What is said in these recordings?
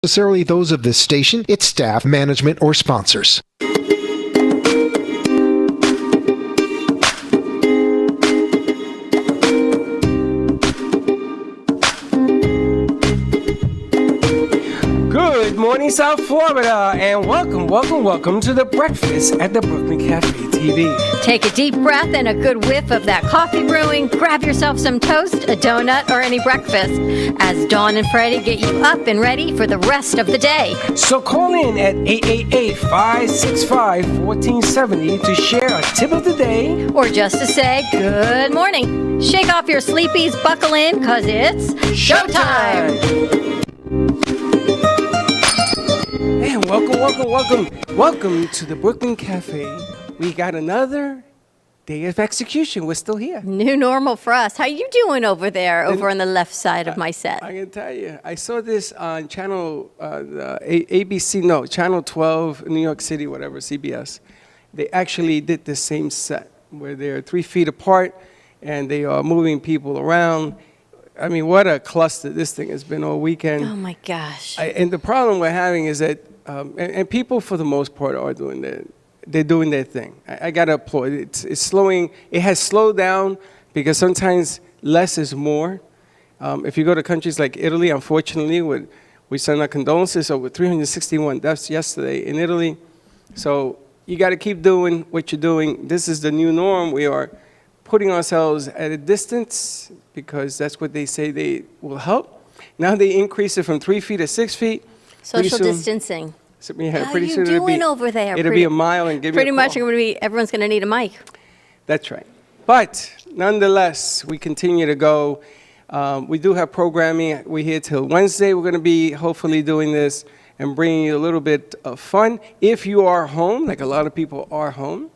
necessarily those of this station, its staff, management, or sponsors. Good morning, South Florida, and welcome to the breakfast at the Brooklyn Cafe TV. Take a deep breath and a good whiff of that coffee brewing. Grab yourself some toast, a donut, or any breakfast as Dawn and Freddie get you up and ready for the rest of the day. So call in at 888-565-1470 to share a tip of the day. Or just to say good morning. Shake off your sleepies, buckle in, because it's showtime. And welcome to the Brooklyn Cafe. We got another day of execution. We're still here. New normal for us. How you doing over there, over on the left side of my set? I can tell you, I saw this on channel channel 12, New York City, whatever, CBS. They actually did the same set where they're 3 feet apart and they are moving people around. I mean, what a cluster this thing has been all weekend. Oh my gosh. And the problem we're having is that, and people for the most part are doing they're doing their thing. I got to applaud. It's slowing. It has slowed down because sometimes less is more. If you go to countries like Italy, unfortunately, we send our condolences over 361 deaths yesterday in Italy. So you got to keep doing what you're doing. This is the new norm. We are putting ourselves at a distance because that's what they say they will help. Now they increase it from 3 feet to 6 feet. Social distancing. So, yeah, How pretty you soon doing over there? It'll be a mile and give pretty you a much call. everyone's going to need a mic. That's right. But nonetheless, we continue to go. We do have programming. We're here till Wednesday. We're going to be hopefully doing this and bringing you a little bit of fun. If you are home, like a lot of people are home,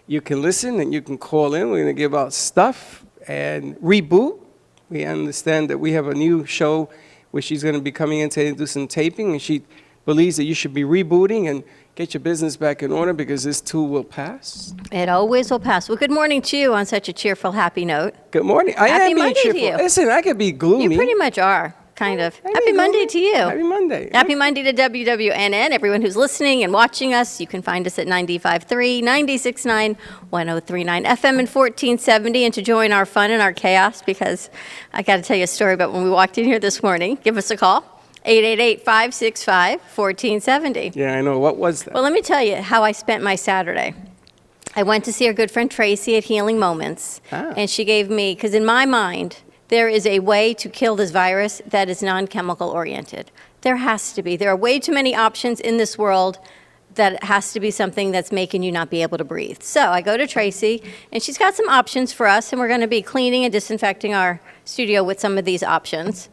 you can listen and you can call in. We're going to give out stuff and reboot. We understand that we have a new show where she's going to be coming in to do some taping, and she believes that you should be rebooting and get your business back in order because this too will pass. It always will pass. Well, good morning to you on such a cheerful, happy note. Good morning. Happy I am being Monday to cheerful. you. Listen, I could be gloomy. You pretty much are, kind of. I Happy mean, Monday to you. Happy Monday. Happy Monday to WWNN. Everyone who's listening and watching us, you can find us at 95.3, 96.9, 103.9 FM and 1470. And to join our fun and our chaos, because I got to tell you a story about when we walked in here this morning. Give us a call. 888-565-1470. Yeah, I know. What was that? Well, let me tell you how I spent my Saturday. I went to see our good friend Tracy at Healing Moments, and she gave me, because in my mind, there is a way to kill this virus that is non-chemical oriented. There has to be. There are way too many options in this world that it has to be something that's making you not be able to breathe. So I go to Tracy, and she's got some options for us, and we're going to be cleaning and disinfecting our studio with some of these options.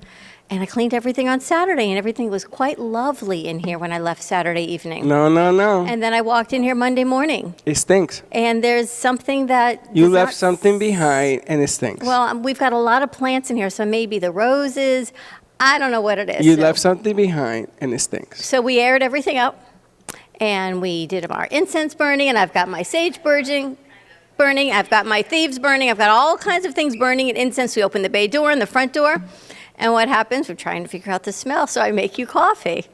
And I cleaned everything on Saturday, and everything was quite lovely in here when I left Saturday evening. No. And then I walked in here Monday morning. It stinks. And there's something that... You left something behind, and it stinks. Well, we've got a lot of plants in here, so maybe the roses. I don't know what it is. You left something behind, and it stinks. So we aired everything out, and we did our incense burning, and I've got my sage burning. I've got my thieves burning. I've got all kinds of things burning in incense. We opened the bay door and the front door. And what happens? We're trying to figure out the smell, so I make you coffee.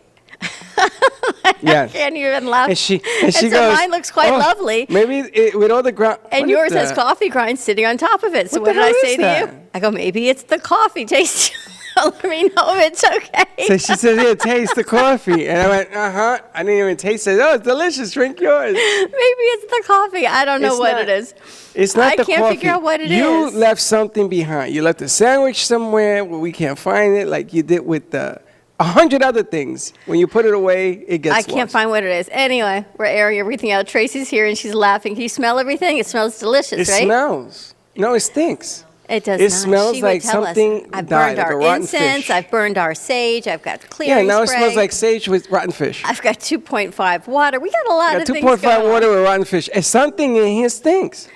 Yes. I can't even laugh. And she so goes, mine looks quite lovely. Maybe with all the ground. And yours has coffee grinds sitting on top of it. So what did I say to you? I go, maybe it's the coffee taste. Let me know if it's okay. So she said, here, taste the coffee. And I went, I didn't even taste it. Oh, it's delicious. Drink yours. Maybe it's the coffee. I don't know what it is. It's not the coffee. I can't figure out what it is. You left something behind. You left a sandwich somewhere where we can't find it, like you did with 100 other things. When you put it away, it gets lost. I can't find what it is. Anyway, we're airing everything out. Tracy's here, and she's laughing. Can you smell everything? It smells delicious, right? It smells. No, it stinks. It does It not. smells She like would tell us. something I've died, burned like a our rotten incense. fish. I've burned our sage. I've got clearing Yeah, now spray. it smells like sage with rotten fish. I've got 2.5 water. We got a lot of things going 2.5 water on. with rotten fish. And something in here stinks.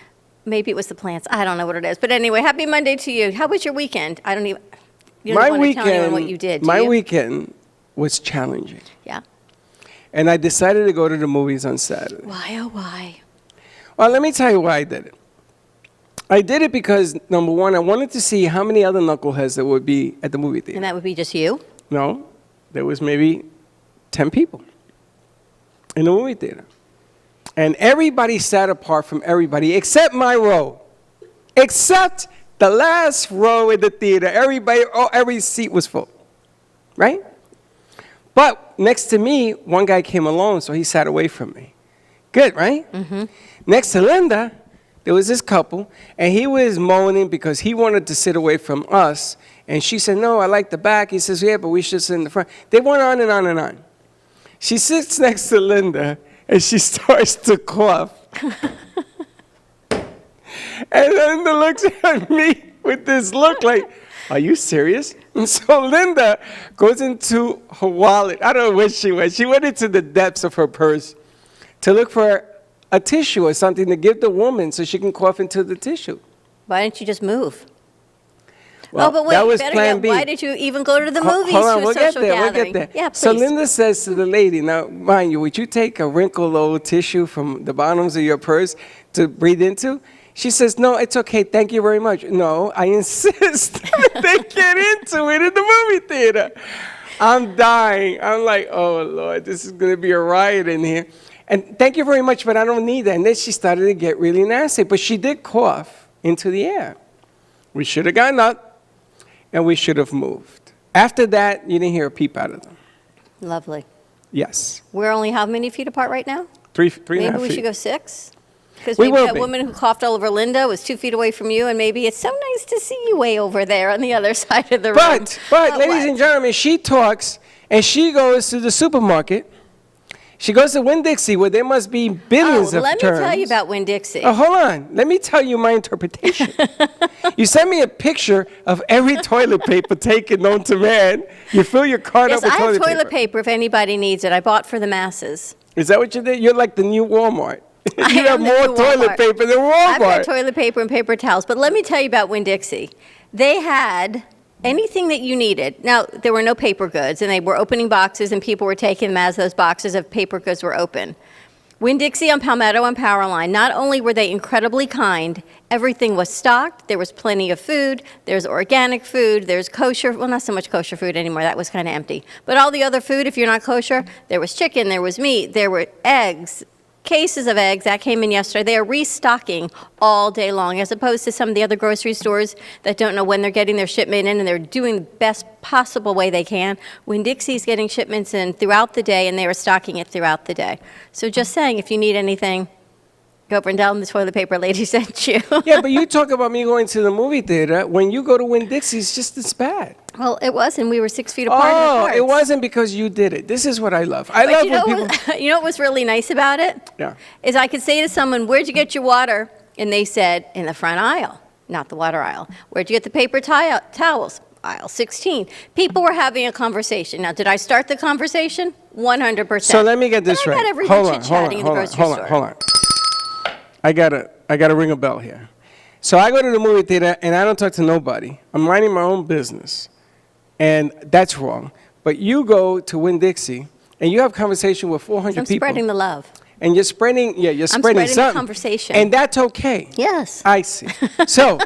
Maybe it was the plants. I don't know what it is. But anyway, happy Monday to you. How was your weekend? I don't even. You don't want to tell anyone what you did. Do my you? weekend was challenging. Yeah. And I decided to go to the movies on Saturday. Why, oh, why? Well, let me tell you why I did it. I did it because, number one, I wanted to see how many other knuckleheads there would be at the movie theater. And that would be just you? No, there was maybe 10 people in the movie theater. And everybody sat apart from everybody except my row. Except the last row in the theater. Every seat was full. Right? But next to me, one guy came along, so he sat away from me. Good, right? Mm-hmm. Next to Linda, there was this couple, and he was moaning because he wanted to sit away from us. And she said, no, I like the back. He says, yeah, but we should sit in the front. They went on and on and on. She sits next to Linda, and she starts to cough. And Linda looks at me with this look like, are you serious? And so Linda goes into her wallet. I don't know where she went. She went into the depths of her purse to look for a tissue or something to give the woman so she can cough into the tissue. Why didn't you just move? Well, oh, but wait, that was better plan yet, B. why did you even go to the movies Hold on, for a we'll social get there, gathering? we'll get there. Yeah, please. So Linda says to the lady, now, mind you, would you take a wrinkled old tissue from the bottoms of your purse to breathe into? She says, no, it's okay, thank you very much. No, I insist that they get into it in the movie theater. I'm dying. I'm like, oh, Lord, this is going to be a riot in here. And thank you very much, but I don't need that. And then she started to get really nasty. But she did cough into the air. We should have gotten up. And we should have moved. After that, you didn't hear a peep out of them. Lovely. Yes. We're only how many feet apart right now? Three and a half Maybe feet. we should go 6? Because We maybe will that be. woman who coughed all over Linda was 2 feet away from you, and maybe it's so nice to see you way over there on the other side of the room. But ladies what? and gentlemen, she talks, and she goes to the supermarket. She goes to Winn-Dixie, where there must be billions of let terms. me tell you about Winn-Dixie. Oh, hold on. Let me tell you my interpretation. You send me a picture of every toilet paper taken known to man. You fill your cart Yes, up with I have toilet toilet paper if anybody needs it. I bought for the masses. Is that what you did? You're like the new Walmart. I You have am the more new toilet Walmart. paper than I've got Walmart. toilet paper and paper towels. But let me tell you about Winn-Dixie. They had anything that you needed. Now, there were no paper goods, and they were opening boxes, and people were taking them as those boxes of paper goods were open. Winn-Dixie on Palmetto and Powerline, not only were they incredibly kind, everything was stocked, there was plenty of food, there's organic food, there's kosher, well, not so much kosher food anymore, that was kind of empty. But all the other food, if you're not kosher, there was chicken, there was meat, there were eggs, cases of eggs that came in yesterday. They are restocking all day long, as opposed to some of the other grocery stores that don't know when they're getting their shipment in, and they're doing the best possible way they can. Winn-Dixie's getting shipments in throughout the day, and they are stocking it throughout the day. So just saying, if you need anything, go over and tell them the toilet paper lady sent you. Yeah, but you talk about me going to the movie theater. When you go to Winn-Dixie, it's just as bad. Well, it was, and we were 6 feet apart. in the Oh, carts. it wasn't because you did it. This is what I love. I But love you know, when people... you know what was really nice about it? Yeah. Is I could say to someone, where'd you get your water? And they said, in the front aisle, not the water aisle. Where'd you get the paper towels? Aisle 16. People were having a conversation. Now, did I start the conversation? 100%. So let me get this But I right. got everyone Hold on, hold chit-chatting on, in the hold on, grocery hold store. on, hold on. I gotta ring a bell here. So I go to the movie theater and I don't talk to nobody. I'm minding my own business. And that's wrong. But you go to Winn-Dixie and you have conversation with 400 I'm people. spreading the love. And you're spreading, you're spreading spreading the something. conversation. And that's okay. Yes. I see. So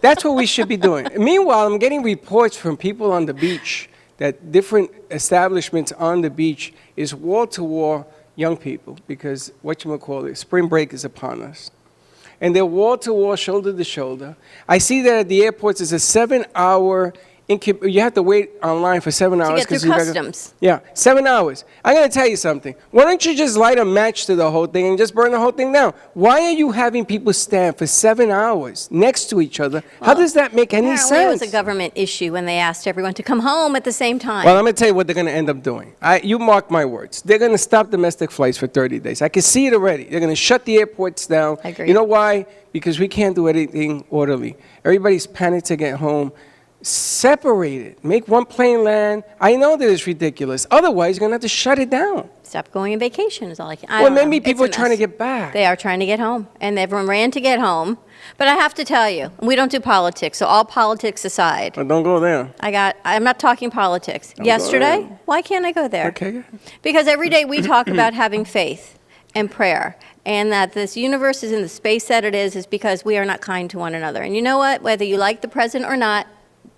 that's what we should be doing. Meanwhile, I'm getting reports from people on the beach that different establishments on the beach is wall-to-wall young people because, whatchamacallit, spring break is upon us. And they're wall-to-wall, shoulder-to-shoulder. I see that at the airports it's a 7-hour you have to wait online for 7 hours. get through customs. Yeah, 7 hours. I'm going to tell you something. Why don't you just light a match to the whole thing and just burn the whole thing down? Why are you having people stand for 7 hours next to each other? How does that make any Apparently it was sense? a government issue when they asked everyone to come home at the same time. Well, I'm going to tell you what they're going to end up doing. You mark my words. They're going to stop domestic flights for 30 days. I can see it already. They're going to shut the airports down. I agree. You know why? Because we can't do anything orderly. Everybody's panicked to get home. Separate it. Make one plane land. I know that it's ridiculous. Otherwise, you're going to have to shut it down. Stop going on vacation is all I can. Well, maybe people are trying to get back. They are trying to get home, and everyone ran to get home. But I have to tell you, we don't do politics, so all politics aside, But don't go there. I'm not talking politics. Yesterday, there. why can't I go there? Okay. Because every day we talk about having faith and prayer, and that this universe is in the space that it is because we are not kind to one another. And you know what? Whether you like the president or not,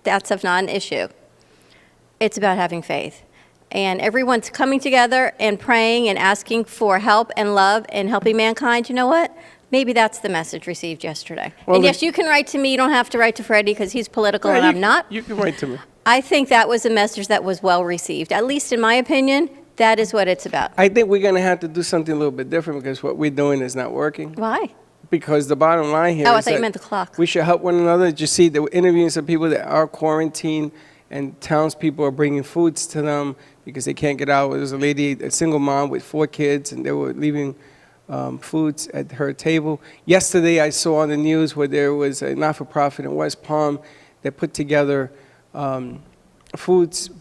that's not an issue. It's about having faith. and everyone's coming together and praying and asking for help and love and helping mankind, you know what? Maybe that's the message received yesterday. Well, and yes, you can write to me. You don't have to write to Freddie because he's political and I'm not. You can write to me. I think that was a message that was well received. At least in my opinion, that is what it's about. I think we're going to have to do something a little bit different because what we're doing is not working. Why? Because the bottom line here Oh, I is thought you that meant the clock. we should help one another. You see, they were interviewing some people that are quarantined, and townspeople are bringing foods to them because they can't get out. There was a lady, a single mom with 4 kids, and they were leaving foods at her table. Yesterday, I saw on the news where there was a not-for-profit in West Palm that put together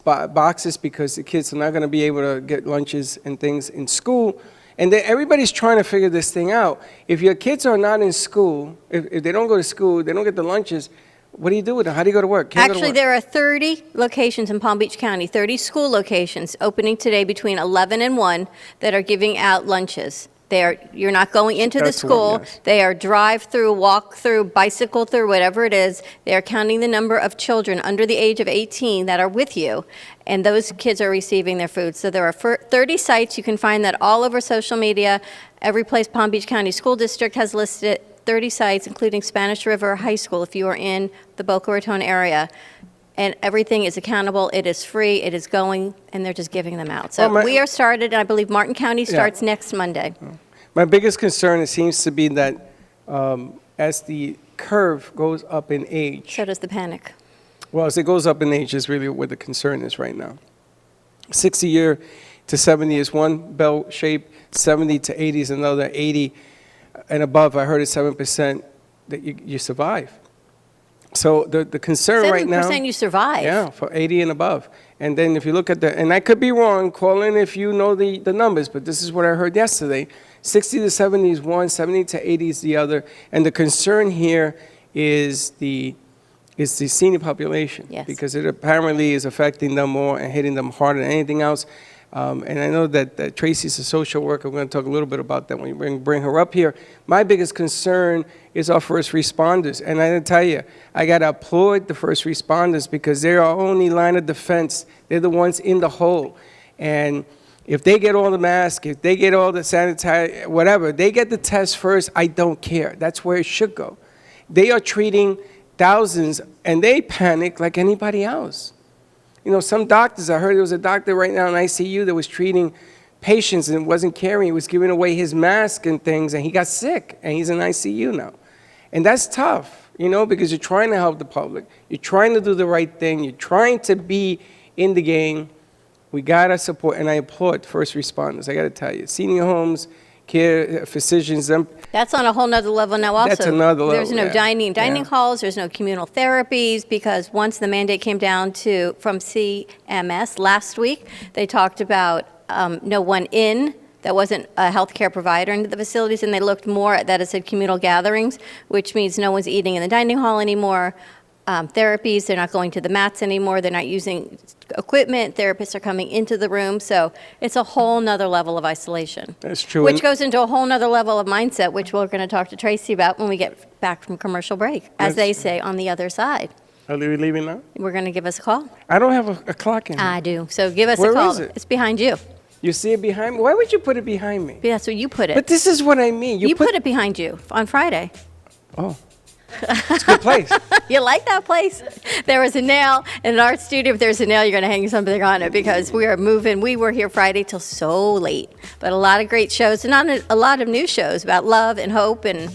boxes because the kids are not going to be able to get lunches and things in school. And everybody's trying to figure this thing out. If your kids are not in school, if they don't go to school, they don't get the lunches, what do you do with them? How do you go to work? Can't go to Actually, work. there are 30 locations in Palm Beach County, 30 school locations opening today between 11 and 1 that are giving out lunches. You're not going into the That's one, school. yes. They are drive-through, walk-through, bicycle-through, whatever it is. They are counting the number of children under the age of 18 that are with you, and those kids are receiving their food. So there are 30 sites. You can find that all over social media. Every place Palm Beach County School District has listed 30 sites, including Spanish River High School, if you are in the Boca Raton area. And everything is accountable, it is free, it is going, and they're just giving them out. So we are started, and I believe Martin County starts next Monday. My biggest concern, it seems to be that as the curve goes up in age, So does the panic. well, as it goes up in age is really where the concern is right now. 60 year to 70 is one bell shape, 70 to 80 is another, 80 and above, I heard it's 7% that you survive. So the concern right now, 7% you survive. yeah, for 80 and above. And then if you look at and I could be wrong, call in if you know the numbers, but this is what I heard yesterday. 60 to 70 is one, 70 to 80 is the other. And the concern here is the senior population. Yes. Because it apparently is affecting them more and hitting them harder than anything else. And I know that Tracy's a social worker. We're going to talk a little bit about that when we bring her up here. My biggest concern is our first responders. And I tell you, I got to applaud the first responders because they're our only line of defense. They're the ones in the hole. And if they get all the masks, if they get all the sanitizer, whatever, they get the test first, I don't care. That's where it should go. They are treating thousands, and they panic like anybody else. You know, some doctors, I heard there was a doctor right now in ICU that was treating patients and wasn't caring. He was giving away his mask and things, and he got sick, and he's in ICU now. And that's tough, you know, because you're trying to help the public. You're trying to do the right thing. You're trying to be in the game. We got to support, and I applaud first responders. I got to tell you, senior homes, care, physicians, them. That's on a whole nother level now also. That's another level, There's no yeah. dining Yeah. halls, there's no communal therapies, because once the mandate came down from CMS last week, they talked about no one in that wasn't a healthcare provider into the facilities, and they looked more at that. It said communal gatherings, which means no one's eating in the dining hall anymore. Therapies, they're not going to the mats anymore, they're not using equipment, therapists are coming into the room, so it's a whole nother level of isolation. That's true. Which And- goes into a whole nother level of mindset, which we're going to talk to Tracy about when we get back from commercial break, as they say on the other side. Are we leaving now? We're going to give us a call. I don't have a clock in here. I do, so give us Where a call. is it? It's behind you. You see it behind me? Why would you put it behind me? That's where you put it. But this is what I mean. You put it behind you on Friday. Oh, it's a good place. You like that place? There was a nail in an art studio. If there's a nail, you're going to hang something on it because we are moving. We were here Friday till so late, but a lot of great shows and on a lot of new shows about love and hope. And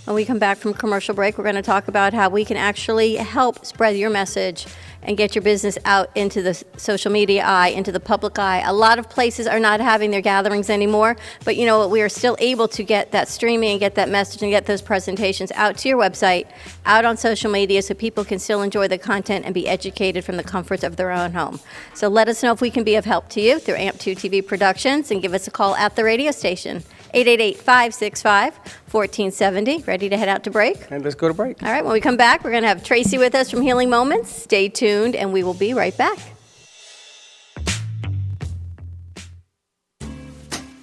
when we come back from commercial break, we're going to talk about how we can actually help spread your message and get your business out into the social media eye, into the public eye. A lot of places are not having their gatherings anymore, but you know what? We are still able to get that streaming and get that message and get those presentations out to your website, out on social media, so people can still enjoy the content and be educated from the comforts of their own home. So let us know if we can be of help to you through AMP2 TV Productions, and give us a call at the radio station, 888-565-1470. Ready to head out to break? And let's go to break. All right, when we come back, we're going to have Tracy with us from Healing Moments. Stay tuned, and we will be right back.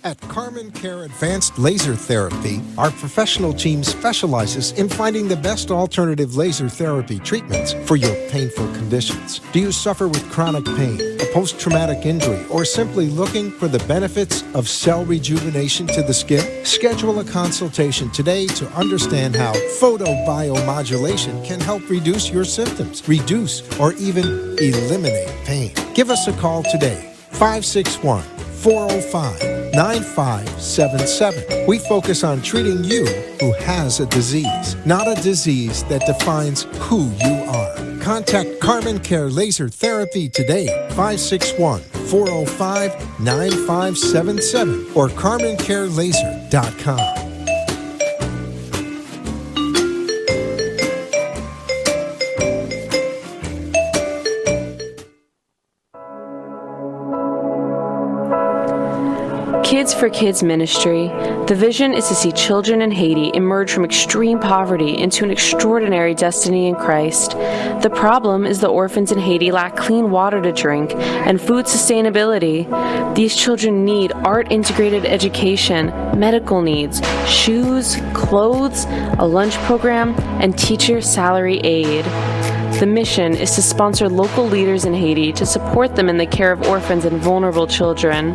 At Carmen Care Advanced Laser Therapy, our professional team specializes in finding the best alternative laser therapy treatments for your painful conditions. Do you suffer with chronic pain, a post-traumatic injury, or simply looking for the benefits of cell rejuvenation to the skin? Schedule a consultation today to understand how photobiomodulation can help reduce your symptoms, reduce or even eliminate pain. Give us a call today, 561-405-9577. We focus on treating you who has a disease, not a disease that defines who you are. Contact Carmen Care Laser Therapy today, 561-405-9577 or carmencarelaser.com. Kids for Kids Ministry. The vision is to see children in Haiti emerge from extreme poverty into an extraordinary destiny in Christ. The problem is the orphans in Haiti lack clean water to drink and food sustainability. These children need art-integrated education, medical needs, shoes, clothes, a lunch program, and teacher salary aid. The mission is to sponsor local leaders in Haiti to support them in the care of orphans and vulnerable children.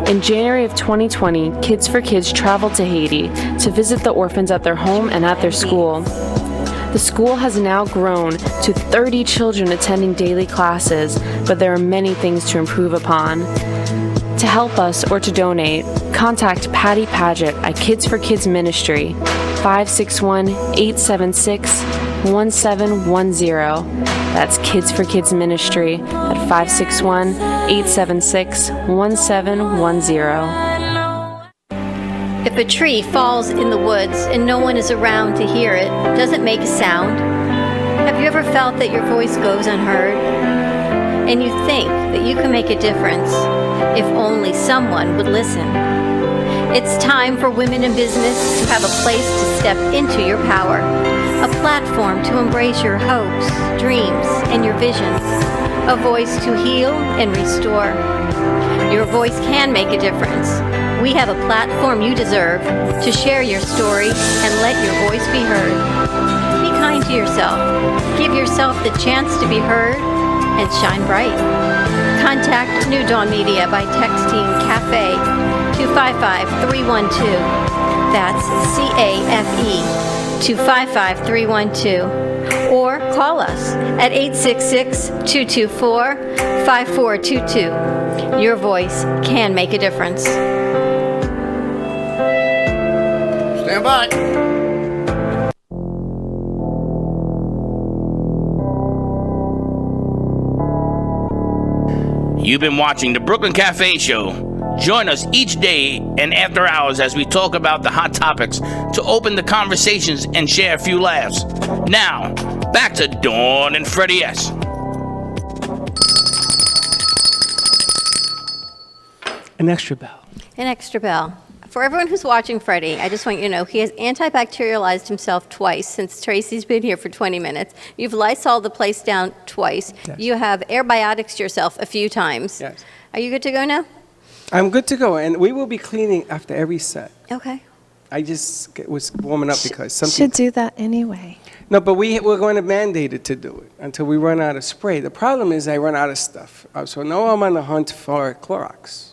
In January of 2020, Kids for Kids traveled to Haiti to visit the orphans at their home and at their school. The school has now grown to 30 children attending daily classes, but there are many things to improve upon. To help us or to donate, contact Patty Paget at Kids for Kids Ministry, 561-876-1710. That's Kids for Kids Ministry at 561-876-1710. If a tree falls in the woods and no one is around to hear it, does it make a sound? Have you ever felt that your voice goes unheard? And you think that you can make a difference if only someone would listen? It's time for women in business to have a place to step into your power, a platform to embrace your hopes, dreams, and your visions, a voice to heal and restore. Your voice can make a difference. We have a platform you deserve to share your story and let your voice be heard. Be kind to yourself. Give yourself the chance to be heard and shine bright. Contact New Dawn Media by texting CAFE to 55312. That's CAFE to 55312. Or call us at 866-224-5422. Your voice can make a difference. Stand by. You've been watching the Brooklyn Cafe Show. Join us each day and after hours as we talk about the hot topics to open the conversations and share a few laughs. Now, back to Dawn and Freddie S. An extra bell. An extra bell. For everyone who's watching Freddie, I just want you to know he has antibacterialized himself twice since Tracy's been here for 20 minutes. You've Lysol the place down twice. Yes. You have airbiotics yourself a few times. Yes. Are you good to go now? I'm good to go, and we will be cleaning after every set. Okay. I just was warming up because some Should people... do that anyway. No, but we're going to mandate it to do it until we run out of spray. The problem is I run out of stuff. So now I'm on the hunt for Clorox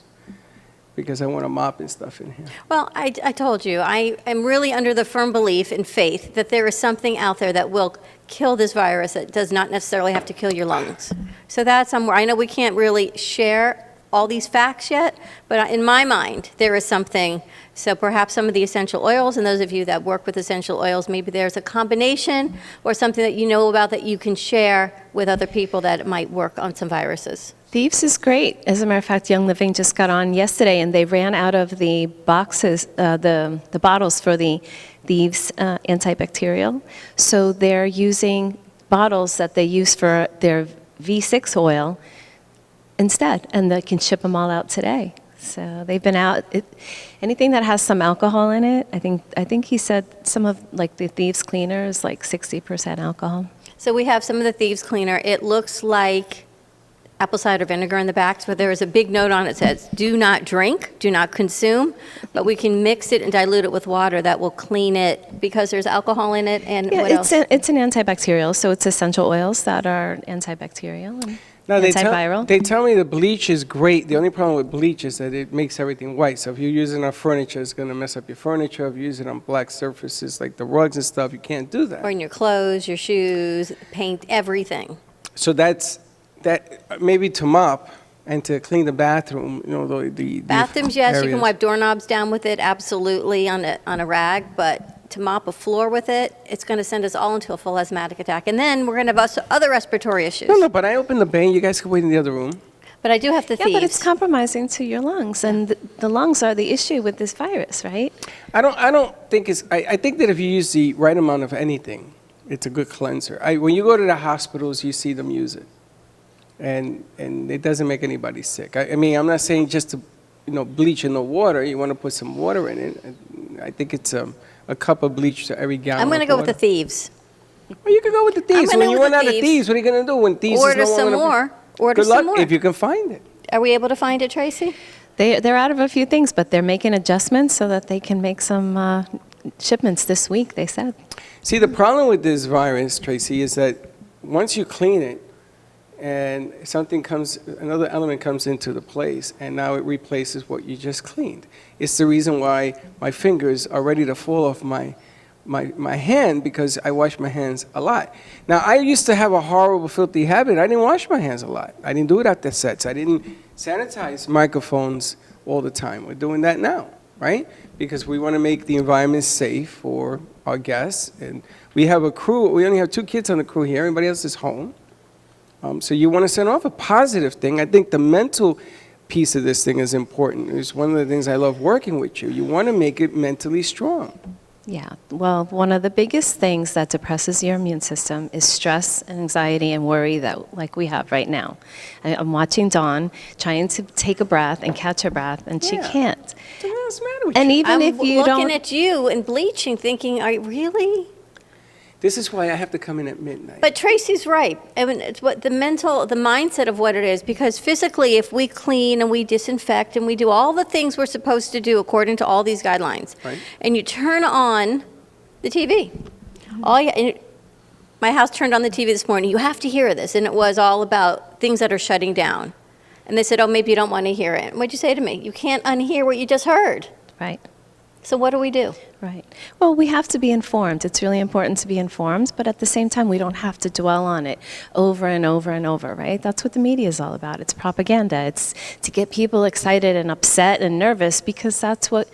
because I want to mop and stuff in here. Well, I told you, I am really under the firm belief and faith that there is something out there that will kill this virus that does not necessarily have to kill your lungs. So that's somewhere. I know we can't really share all these facts yet, but in my mind, there is something. So perhaps some of the essential oils, and those of you that work with essential oils, maybe there's a combination or something that you know about that you can share with other people that might work on some viruses. Thieves is great. As a matter of fact, Young Living just got on yesterday, and they ran out of the boxes, the bottles for the Thieves antibacterial. So they're using bottles that they use for their V6 oil instead, and they can ship them all out today. So they've been out. Anything that has some alcohol in it, I think he said some of like the Thieves cleaner is like 60% alcohol. So we have some of the Thieves cleaner. It looks like apple cider vinegar in the back, where there is a big note on it that says, do not drink, do not consume, but we can mix it and dilute it with water that will clean it because there's alcohol in it. And Yeah, what else? it's an antibacterial, so it's essential oils that are antibacterial and Now, antiviral. they tell me the bleach is great. The only problem with bleach is that it makes everything white. So if you're using it on furniture, it's going to mess up your furniture. If you use it on black surfaces like the rugs and stuff, you can't do that. Or in your clothes, your shoes, paint, everything. So that maybe to mop and to clean the bathroom, the Bathrooms, yes, you can areas. wipe doorknobs down with it, absolutely, on a rag, but to mop a floor with it, it's going to send us all into a full asthmatic attack. And then we're going to have other respiratory issues. No, but I opened the bay. You guys can wait in the other room. But I do have the Yeah, thieves. but it's compromising to your lungs, and the lungs are the issue with this virus, right? I don't think it's. I think that if you use the right amount of anything, it's a good cleanser. When you go to the hospitals, you see them use it, and it doesn't make anybody sick. I mean, I'm not saying just to, bleach in the water. You want to put some water in it. I think it's a cup of bleach to every gallon. I'm going to of go with water. the thieves. Well, you can go with the thieves. gonna When go you with run the out of thieves. thieves, what are you going to do when thieves Order is no some longer- more. Order Good luck some more. if you can find it. Are we able to find it, Tracy? They're out of a few things, but they're making adjustments so that they can make some shipments this week, they said. See, the problem with this virus, Tracy, is that once you clean it, and another element comes into the place, and now it replaces what you just cleaned. It's the reason why my fingers are ready to fall off my hand, because I wash my hands a lot. Now, I used to have a horrible, filthy habit. I didn't wash my hands a lot. I didn't do it at the sets. I didn't sanitize microphones all the time. We're doing that now, right? Because we want to make the environment safe for our guests. And we have a crew. We only have 2 kids on the crew here. Everybody else is home. So you want to send off a positive thing. I think the mental piece of this thing is important. It's one of the things I love working with you. You want to make it mentally strong. Yeah, well, one of the biggest things that depresses your immune system is stress and anxiety and worry that like we have right now. I'm watching Dawn trying to take a breath and catch her breath, and she Yeah. can't. So what's the matter with And you? even I'm if you looking don't, at you and bleaching, thinking, are you really? This is why I have to come in at midnight. But Tracy's right. I mean, it's what the mindset of what it is. Because physically, if we clean and we disinfect and we do all the things we're supposed to do according to all these guidelines, Right. and you turn on the TV, my house turned on the TV this morning. You have to hear this, and it was all about things that are shutting down. And they said, "Oh, maybe you don't want to hear it." What'd you say to me? You can't unhear what you just heard. right. So what do we do? Right. Well, we have to be informed. It's really important to be informed, but at the same time, we don't have to dwell on it over and over and over, right? That's what the media is all about. It's propaganda. It's to get people excited and upset and nervous because that's what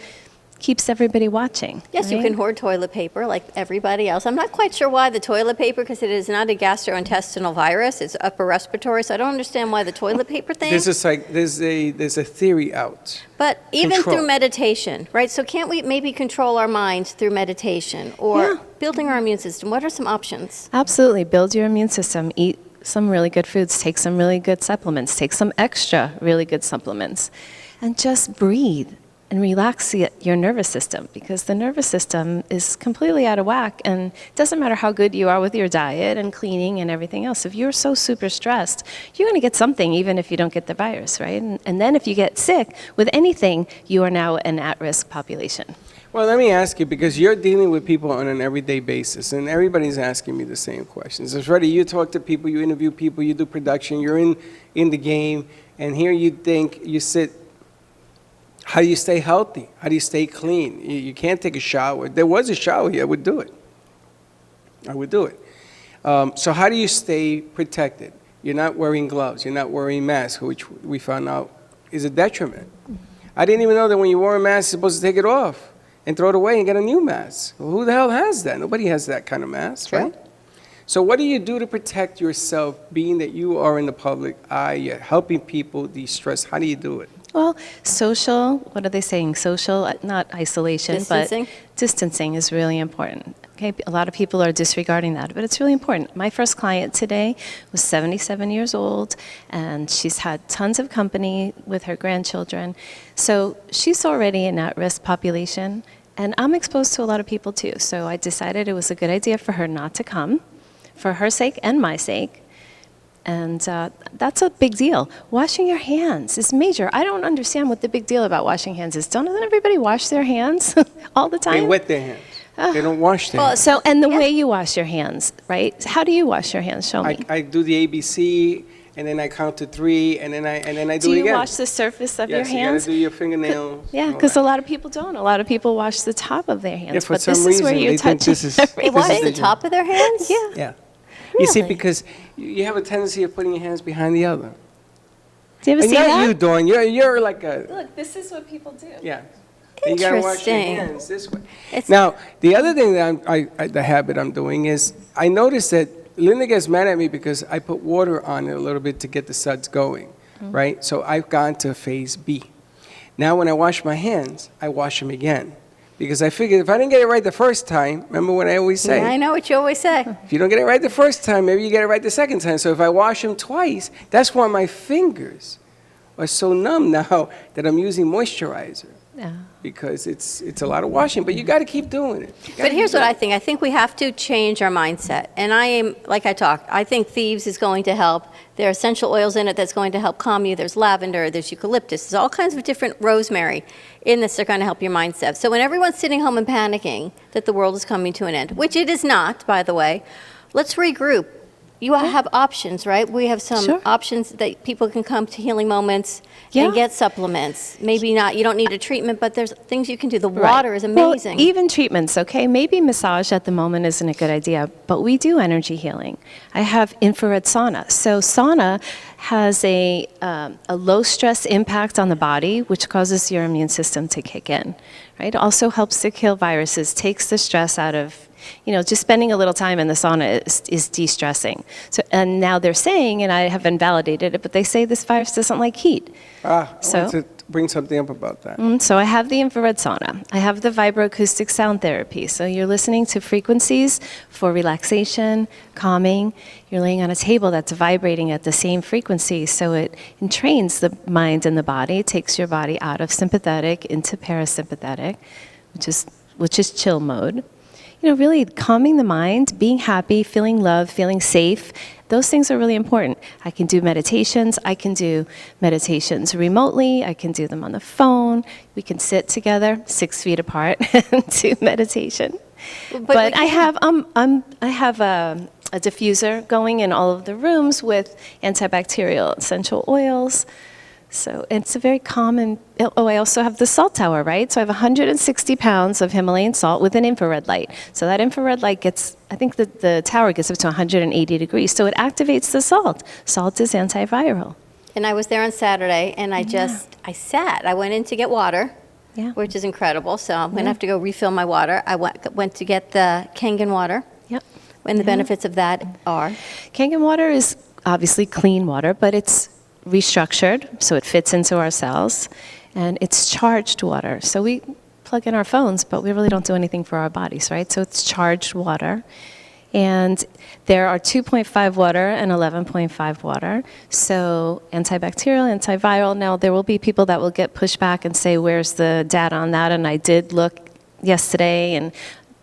keeps everybody watching. Yes, you right? can hoard toilet paper like everybody else. I'm not quite sure why the toilet paper, because it is not a gastrointestinal virus. It's upper respiratory, so I don't understand why the toilet paper thing. There's a theory out. But even Control. through meditation, right? So can't we maybe control our minds through meditation or Yeah. building our immune system? What are some options? Absolutely. Build your immune system. Eat some really good foods. Take some really good supplements. Take some extra really good supplements. And just breathe and relax your nervous system, because the nervous system is completely out of whack, and it doesn't matter how good you are with your diet and cleaning and everything else. If you're so super stressed, you're going to get something even if you don't get the virus, right? And then if you get sick with anything, you are now an at-risk population. Well, let me ask you, because you're dealing with people on an everyday basis, and everybody's asking me the same questions. As Freddie, you talk to people, you interview people, you do production, you're in the game, and here you sit. How do you stay healthy? How do you stay clean? You can't take a shower. There was a shower here. I would do it. So how do you stay protected? You're not wearing gloves. You're not wearing masks, which we found out is a detriment. I didn't even know that when you wore a mask, you're supposed to take it off and throw it away and get a new mask. Well, who the hell has that? Nobody has that kind of mask, True. right? So what do you do to protect yourself, being that you are in the public eye, you're helping people de-stress? How do you do it? Well, social, what are they saying? Social, not isolation, Distancing? but distancing is really important. Okay, a lot of people are disregarding that, but it's really important. My first client today was 77 years old, and she's had tons of company with her grandchildren. So she's already an at-risk population, and I'm exposed to a lot of people too. So I decided it was a good idea for her not to come, for her sake and my sake. And that's a big deal. Washing your hands is major. I don't understand what the big deal about washing hands is. Doesn't everybody wash their hands all the time? They wet their hands. They don't wash their hands. So, and the way you wash your hands, right? How do you wash your hands? Show me. I do the ABC, and then I count to 3, and then I do it again. Do you wash the surface of your hands? Yes, you gotta do your fingernails. Yeah, because a lot of people don't. A lot of people wash the top of their hands. Yeah, for but some this is where reason, you're they think touching this is- They wash This is the the- top of their hands? Yeah. Yeah. You see, Really? because you have a tendency of putting your hands behind the other. Do you ever And see not that? you, Dawn. You're like a, Look, this is what people do. yeah. You gotta wash your Interesting. hands this way. It's- Now, the other thing that the habit I'm doing is, I noticed that Linda gets mad at me because I put water on it a little bit to get the suds going, right? So I've gone to phase B. Now, when I wash my hands, I wash them again. Because I figured if I didn't get it right the first time, remember what I always say? I know what you always say. If you don't get it right the first time, maybe you get it right the second time. So if I wash them twice, that's why my fingers are so numb now that I'm using moisturizer. Yeah. Because it's a lot of washing, but you got to keep doing it. But here's what I think. I think we have to change our mindset. And I am, like I talked, I think thieves is going to help. There are essential oils in it that's going to help calm you. There's lavender, there's eucalyptus, there's all kinds of different rosemary in this that are going to help your mindset. So when everyone's sitting home and panicking that the world is coming to an end, which it is not, by the way, let's regroup. You have options, right? We have some Sure. options that people can come to Healing Moments Yeah. and get supplements. Maybe not, you don't need a treatment, but there's things you can do. The Right. water is amazing. Well, even treatments, okay? Maybe massage at the moment isn't a good idea, but we do energy healing. I have infrared sauna. So sauna has a low stress impact on the body, which causes your immune system to kick in, right? Also helps to kill viruses, takes the stress out of, just spending a little time in the sauna is de-stressing. So, and now they're saying, and I haven't validated it, but they say this virus doesn't like heat. I So- want to bring something up about that. So I have the infrared sauna. I have the vibroacoustic sound therapy. So you're listening to frequencies for relaxation, calming. You're laying on a table that's vibrating at the same frequency, so it entrains the mind and the body, takes your body out of sympathetic into parasympathetic, which is chill mode. Really calming the mind, being happy, feeling love, feeling safe. Those things are really important. I can do meditations. I can do meditations remotely. I can do them on the phone. We can sit together 6 feet apart and do meditation. But I have a diffuser going in all of the rooms with antibacterial essential oils. So it's a very common. Oh, I also have the salt tower, right? So I have 160 pounds of Himalayan salt with an infrared light. So that infrared light I think the tower gets up to 180 degrees. So it activates the salt. Salt is antiviral. And I was there on Saturday, and I sat. I went in to get water, Yeah. which is incredible. So I'm going to have to go refill my water. I went to get the Kangen water, Yep. and the benefits of that are. Kangen water is obviously clean water, but it's restructured, so it fits into our cells, and it's charged water. So we plug in our phones, but we really don't do anything for our bodies, right? So it's charged water. And there are 2.5 water and 11.5 water. So antibacterial, antiviral. Now, there will be people that will get pushback and say, where's the data on that? And I did look yesterday, and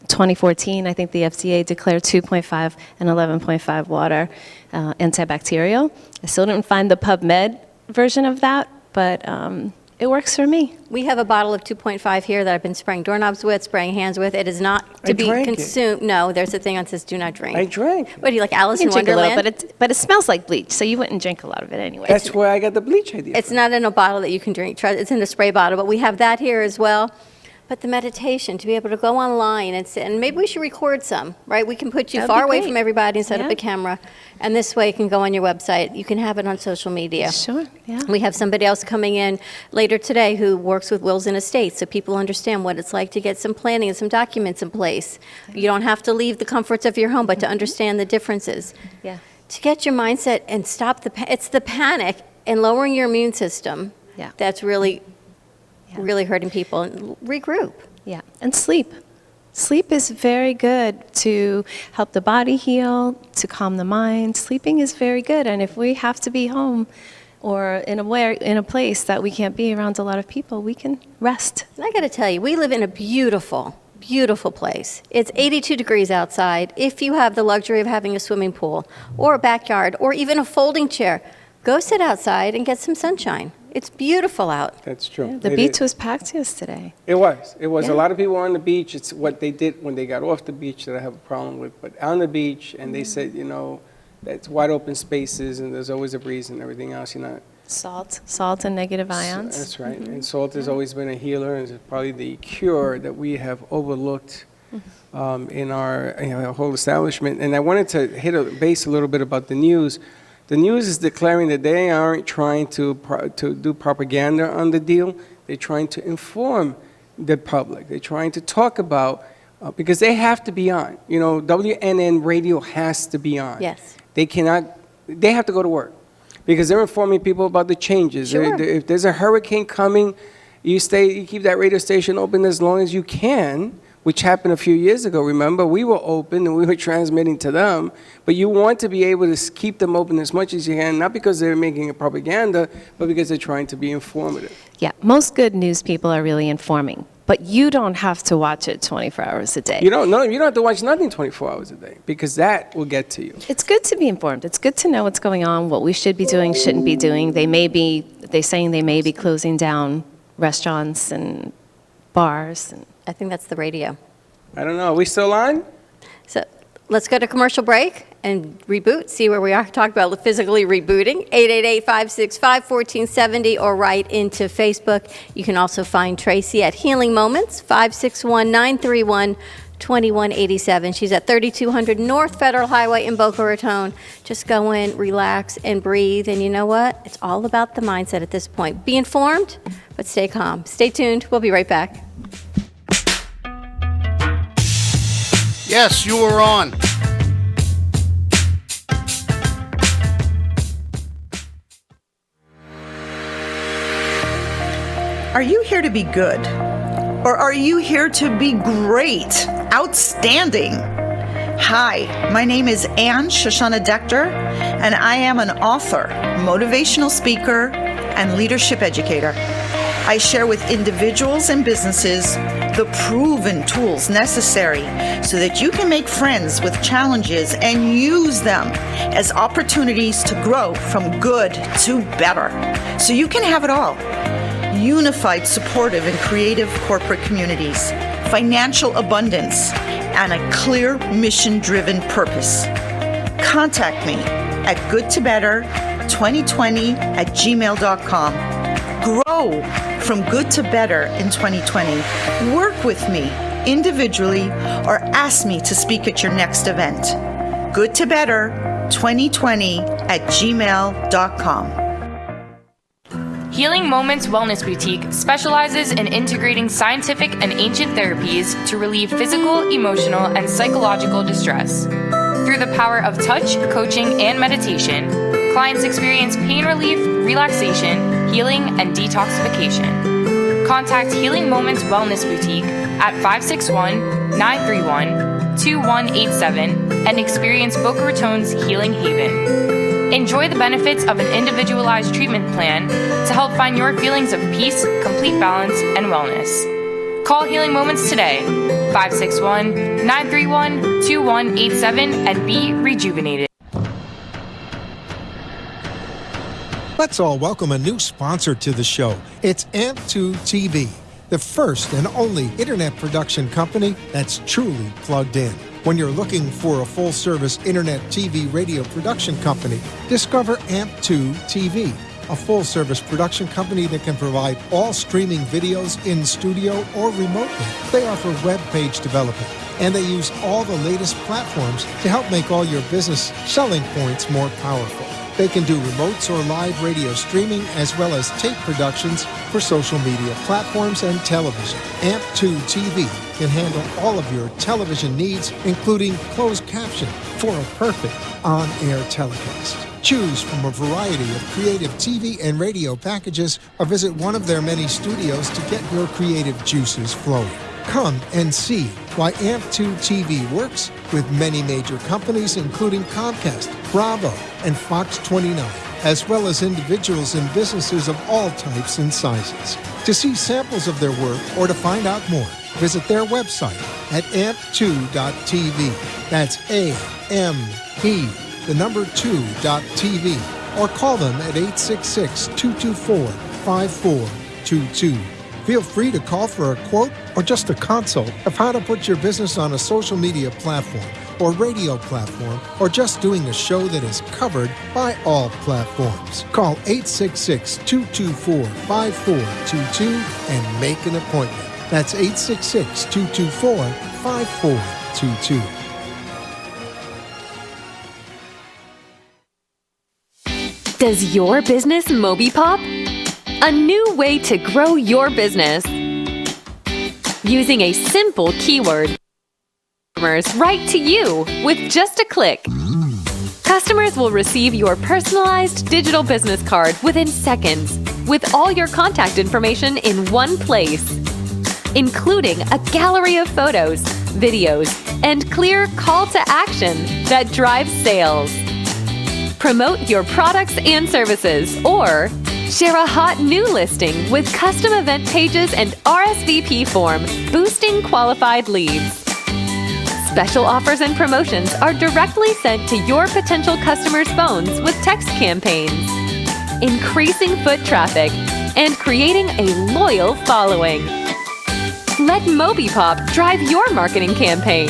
2014, I think the FDA declared 2.5 and 11.5 water antibacterial. I still didn't find the PubMed version of that, but it works for me. We have a bottle of 2.5 here that I've been spraying doorknobs with, spraying hands with. It is not I to be drank it. consumed. No, there's a thing that says do not drink. I drank. What, do you like Alice You in can drink a little, Wonderland? but it smells like bleach, so you wouldn't drink a lot of it anyway. That's where I got the bleach idea It's from. not in a bottle that you can drink. It's in a spray bottle, but we have that here as well. But the meditation, to be able to go online and sit, and maybe we should record some, right? We can put you That'd far be away great. from everybody and set up Yeah. a camera, and this way it can go on your website. You can have it on social media. Sure, yeah. We have somebody else coming in later today who works with wills and estates, so people understand what it's like to get some planning and some documents in place. You don't have to leave the comforts of your home, but to understand the differences. Yeah. To get your mindset and stop it's the panic and lowering your immune system Yeah. that's really Yeah. hurting people. And regroup. Yeah, and sleep. Sleep is very good to help the body heal, to calm the mind. Sleeping is very good, and if we have to be home or in a place that we can't be around a lot of people, we can rest. And I got to tell you, we live in a beautiful, Beautiful place. It's 82 degrees outside. If you have the luxury of having a swimming pool or a backyard or even a folding chair, go sit outside and get some sunshine. It's beautiful out. That's true. The beach was packed yesterday. It was. It was. Yeah. A lot of people on the beach. It's what they did when they got off the beach that I have a problem with. But on the beach, and they said, you know, that's wide open spaces and there's always a breeze and everything else, you know. Salt and negative ions. That's right. And salt has always been a healer, and it's probably the cure that we have overlooked in our whole establishment. And I wanted to hit a base a little bit about the news. The news is declaring that they aren't trying to do propaganda on the deal. They're trying to inform the public. They're trying to talk about, because they have to be on. You know, WNN radio has to be on. Yes. They have to go to work because they're informing people about the changes. Sure. If there's a hurricane coming, you keep that radio station open as long as you can, which happened a few years ago. Remember, we were open and we were transmitting to them, but you want to be able to keep them open as much as you can, not because they're making a propaganda, but because they're trying to be informative. Yeah, most good news people are really informing, but you don't have to watch it 24 hours a day. You don't have to watch nothing 24 hours a day, because that will get to you. It's good to be informed. It's good to know what's going on, what we should be doing, shouldn't be doing. They're saying they may be closing down restaurants and bars. And I think that's the radio. I don't know. Are we still on? So let's go to commercial break and reboot, see where we are. Talk about physically rebooting. 888-565-1470 or right into Facebook. You can also find Tracy at Healing Moments, 561-931-2187. She's at 3200 North Federal Highway in Boca Raton. Just go in, relax, and breathe. And you know what? It's all about the mindset at this point. Be informed, but stay calm. Stay tuned. We'll be right back. Yes, you were on. Are you here to be good? Or are you here to be great, outstanding? Hi, my name is Ann Shoshana Dector, and I am an author, motivational speaker, and leadership educator. I share with individuals and businesses the proven tools necessary so that you can make friends with challenges and use them as opportunities to grow from good to better, so you can have it all. Unified, supportive, and creative corporate communities, financial abundance, and a clear mission-driven purpose. Contact me at goodtobetter2020@gmail.com. Grow from good to better in 2020. Work with me individually or ask me to speak at your next event. goodtobetter2020@gmail.com. Healing Moments Wellness Boutique specializes in integrating scientific and ancient therapies to relieve physical, emotional, and psychological distress. Through the power of touch, coaching, and meditation, clients experience pain relief, relaxation, healing, and detoxification. Contact Healing Moments Wellness Boutique at 561-931-2187 and experience Boca Raton's Healing Haven. Enjoy the benefits of an individualized treatment plan to help find your feelings of peace, complete balance, and wellness. Call Healing Moments today, 561-931-2187, and be rejuvenated. Let's all welcome a new sponsor to the show. It's AMP2 TV, the first and only internet production company that's truly plugged in. When you're looking for a full-service internet TV radio production company, discover AMP2 TV, a full-service production company that can provide all streaming videos in studio or remotely. They offer web page development, and they use all the latest platforms to help make all your business selling points more powerful. They can do remotes or live radio streaming as well as tape productions for social media platforms and television. AMP2 TV can handle all of your television needs, including closed caption for a perfect on-air telecast. Choose from a variety of creative TV and radio packages or visit one of their many studios to get your creative juices flowing. Come and see why AMP2 TV works with many major companies, including Comcast, Bravo, and Fox 29, as well as individuals and businesses of all types and sizes. To see samples of their work or to find out more, visit their website at amp2.tv. That's A-M-P, the number 2.tv. Or call them at 866-224-5422. Feel free to call for a quote or just a consult of how to put your business on a social media platform or radio platform, or just doing a show that is covered by all platforms. Call 866-224-5422 and make an appointment. That's 866-224-5422. Does your business Moby Pop? A new way to grow your business. Using a simple keyword, customers right to you with just a click. Customers will receive your personalized digital business card within seconds with all your contact information in one place, including a gallery of photos, videos, and clear call to action that drives sales. Promote your products and services, or share a hot new listing with custom event pages and RSVP form, boosting qualified leads. Special offers and promotions are directly sent to your potential customers' phones with text campaigns, increasing foot traffic and creating a loyal following. Let MobiPop drive your marketing campaign.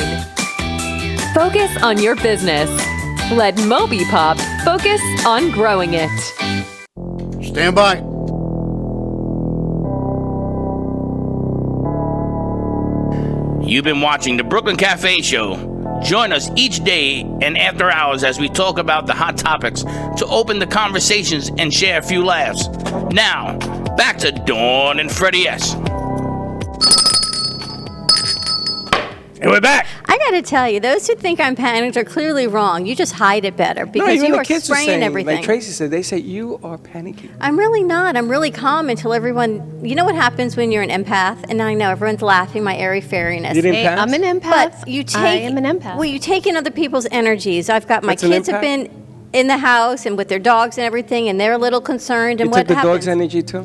Focus on your business. Let MobiPop focus on growing it. Stand by. You've been watching the Brooklyn Cafe Show. Join us each day and after hours as we talk about the hot topics to open the conversations and share a few laughs. Now, back to Dawn and Freddie S. And we're back. I got to tell you, those who think I'm panicked are clearly wrong. You just hide it better because even you the are kids spraying saying, everything. Like Tracy said, they say you are panicking. I'm really not. I'm really calm until everyone. You know what happens when you're an empath? And I know everyone's laughing my airy fairiness. You didn't Hey, pass? I'm an empath. But you take. I am an empath. Well, you take in other people's energies. I've got my That's an kids have empath? been in the house and with their dogs and everything, and they're a little concerned. You And took what the happens? dog's energy too?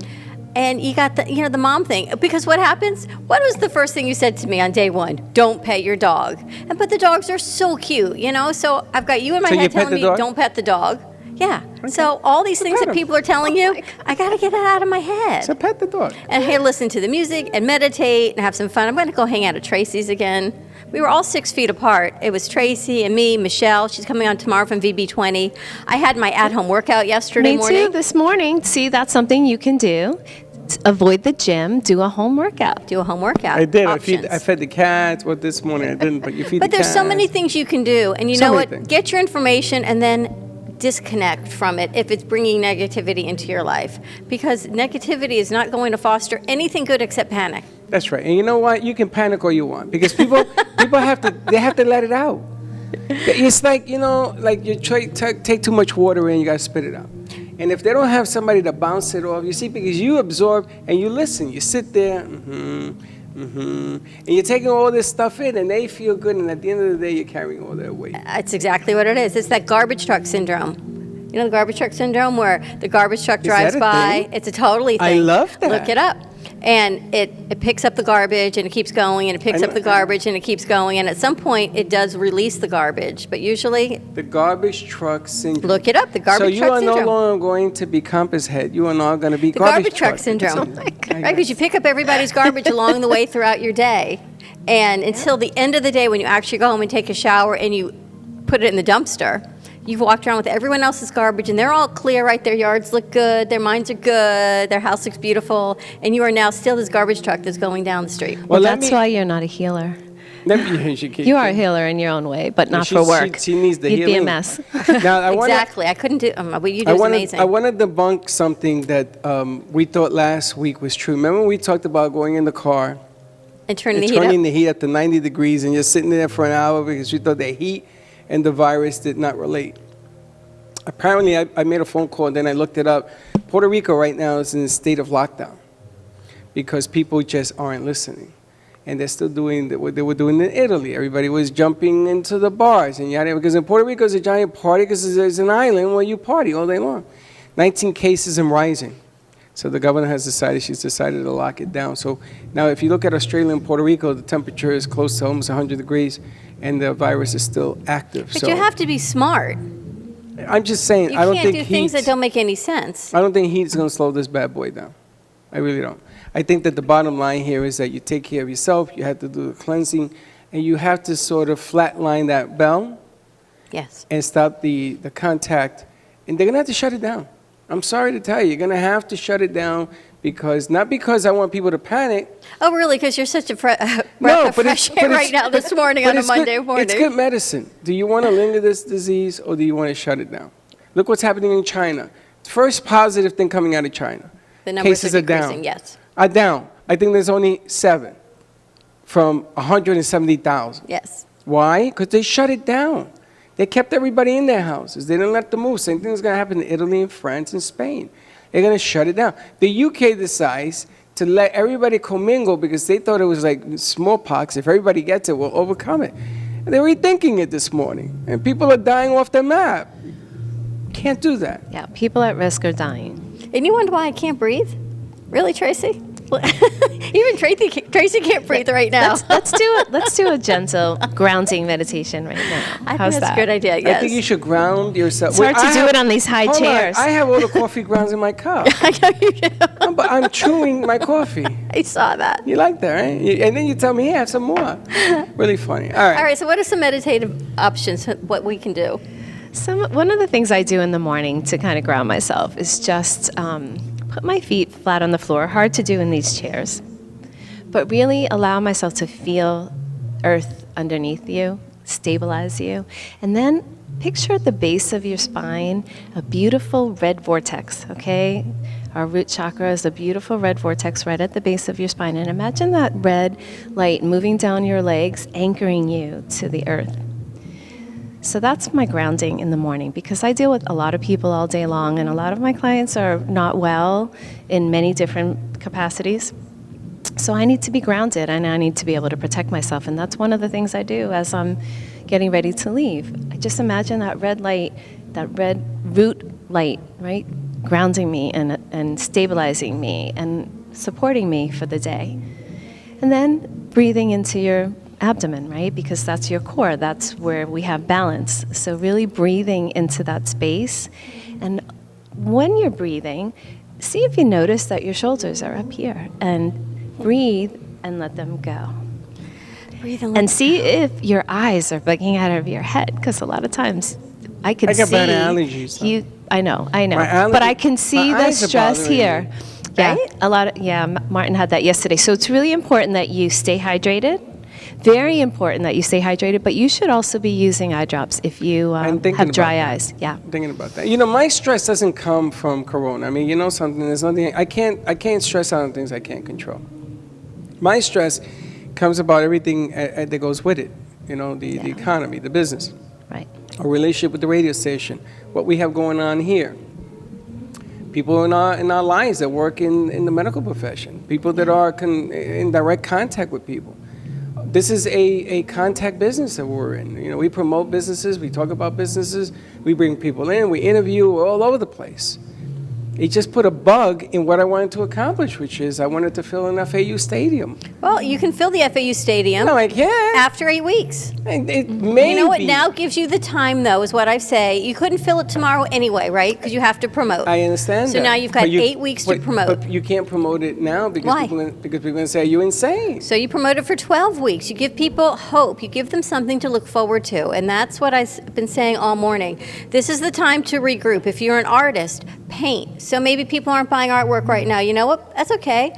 And you got the mom thing. Because what happens? What was the first thing you said to me on day one? Don't pet your dog. But the dogs are so cute, So I've got you in my So you head pet telling the me, dog? don't pet the dog. Yeah. So all these things pet that him. people are telling you, I got to get it out of my head. So pet the dog. And here, listen to the music and meditate and have some fun. I'm going to go hang out at Tracy's again. We were all 6 feet apart. It was Tracy and me, Michelle. She's coming on tomorrow from VB20. I had my at-home workout yesterday Me morning. too, this morning. See, that's something you can do. Avoid the gym, do a home workout. Do a home workout. I did. Options. I fed the cats. Well, this morning I didn't, but you feed But the there's cats. so many things you can do. And you So know many what? things. Get your information and then disconnect from it if it's bringing negativity into your life. Because negativity is not going to foster anything good except panic. That's right. And you know what? You can panic all you want because people have to let it out. It's like, like you take too much water in, you got to spit it out. And if they don't have somebody to bounce it off, you see, because you absorb and you listen, you sit there, and you're taking all this stuff in, and they feel good, and at the end of the day, you're carrying all that weight. That's exactly what it is. It's that garbage truck syndrome. You know the garbage truck syndrome where the garbage truck drives that a by? thing? It's a totally I thing. love that. Look it up. And it picks up the garbage and it keeps going and it picks I up know. the garbage and it keeps going. And at some point it does release the garbage. But usually, The garbage truck syndrome. look it up, the garbage so you truck are syndrome. no longer going to be compass head. You are now going to be The garbage truck truck syndrome. I Right? guess. Because you pick up everybody's garbage along the way throughout your day. And until the end of the day when you actually go home and take a shower and you put it in the dumpster, you've walked around with everyone else's garbage and they're all clear, right? Their yards look good, their minds are good, their house looks beautiful, and you are now still this garbage truck that's going down the street. Well, let That's me- why you're not a healer. You You are a healer in your own way, but not She- for work. she needs the You'd be a healing. mess. Now, I wanna- Exactly. I couldn't do what you do I is want amazing. to debunk something that we thought last week was true. Remember when we talked about going in the car and turning and the heat turning up. the heat up to 90 degrees and just sitting there for an hour because we thought the heat and the virus did not relate. Apparently, I made a phone call and then I looked it up. Puerto Rico right now is in a state of lockdown because people just aren't listening. And they're still doing what they were doing in Italy. Everybody was jumping into the bars. And because in Puerto Rico, it's a giant party because there's an island where you party all day long. 19 cases and rising. So the governor has decided, she's decided to lock it down. So now if you look at Australia and Puerto Rico, the temperature is close to almost 100 degrees and the virus is still active. But you have to be smart. I'm just saying, You I don't can't think do things that don't make any sense. I don't think heat's going to slow this bad boy down. I really don't. I think that the bottom line here is that you take care of yourself, you have to do the cleansing, and you have to sort of flatline that bell. Yes. And stop the contact. And they're going to have to shut it down. I'm sorry to tell you, you're going to have to shut it down not because I want people to panic. Oh, really? Because you're such a breath of fresh air right now this morning on a Monday morning. It's good medicine. Do you want to linger this disease or do you want to shut it down? Look what's happening in China. First positive thing coming out of China. The numbers Cases are are down. decreasing, yes. Are down. I think there's only 7 from 170,000. Yes. Why? Because they shut it down. They kept everybody in their houses. They didn't let them move. Same thing is going to happen in Italy and France and Spain. They're going to shut it down. The UK decides to let everybody commingle because they thought it was like smallpox. If everybody gets it, we'll overcome it. And they're rethinking it this morning. And people are dying off the map. Can't do that. Yeah, people at risk are dying. And you wonder why I can't breathe? Really, Tracy? Even Tracy can't breathe right now. Let's do a gentle grounding meditation right now. I think that's a good idea, yes. I think you should ground yourself. It's hard to do it on these high chairs. I have all the coffee grounds in my cup. I know you do. But I'm chewing my coffee. I saw that. You like that, right? And then you tell me, hey, have some more. Really funny. All right. All right, so what are some meditative options, what we can do? One of the things I do in the morning to kind of ground myself is just put my feet flat on the floor, hard to do in these chairs, but really allow myself to feel earth underneath you, stabilize you, and then picture at the base of your spine a beautiful red vortex, okay? Our root chakra is a beautiful red vortex right at the base of your spine, and imagine that red light moving down your legs, anchoring you to the earth. So that's my grounding in the morning because I deal with a lot of people all day long and a lot of my clients are not well in many different capacities. So I need to be grounded and I need to be able to protect myself. And that's one of the things I do as I'm getting ready to leave. I just imagine that red light, that red root light, right? Grounding me and stabilizing me and supporting me for the day. And then breathing into your abdomen, right? Because that's your core. That's where we have balance. So really breathing into that space. And when you're breathing, see if you notice that your shoulders are up here and breathe and let them go. Breathe and And see if your eyes are bugging out of your head because a lot of times I can see got bad allergies. I know. My But I can see my the eyes are stress bothering here. me. Yeah, Martin had that yesterday. So it's really important that you stay hydrated. Very important that you stay hydrated, but you should also be using eye drops if you have dry eyes. Yeah. I'm thinking about that. You know, my stress doesn't come from corona. I mean, you know something, there's nothing, I can't stress out on things I can't control. My stress comes about everything that goes with it. You know, the economy, the business. Right. Our relationship with the radio station, what we have going on here. People in our lives that work in the medical profession, people that are in direct contact with people. This is a contact business that we're in. You know, we promote businesses, we talk about businesses, we bring people in, we interview, we're all over the place. It just put a bug in what I wanted to accomplish, which is I wanted to fill an FAU stadium. Well, you can fill the FAU stadium. No, I can't. After 8 weeks. It may You know what be. now gives you the time, though, is what I say. You couldn't fill it tomorrow anyway, right? Because you have to promote. I understand So that. now you've got 8 weeks to promote. But you can't promote it now because Why? people are going to say, are you insane? So you promote it for 12 weeks. You give people hope. You give them something to look forward to. And that's what I've been saying all morning. This is the time to regroup. If you're an artist, paint. So maybe people aren't buying artwork right now. You know what? That's okay.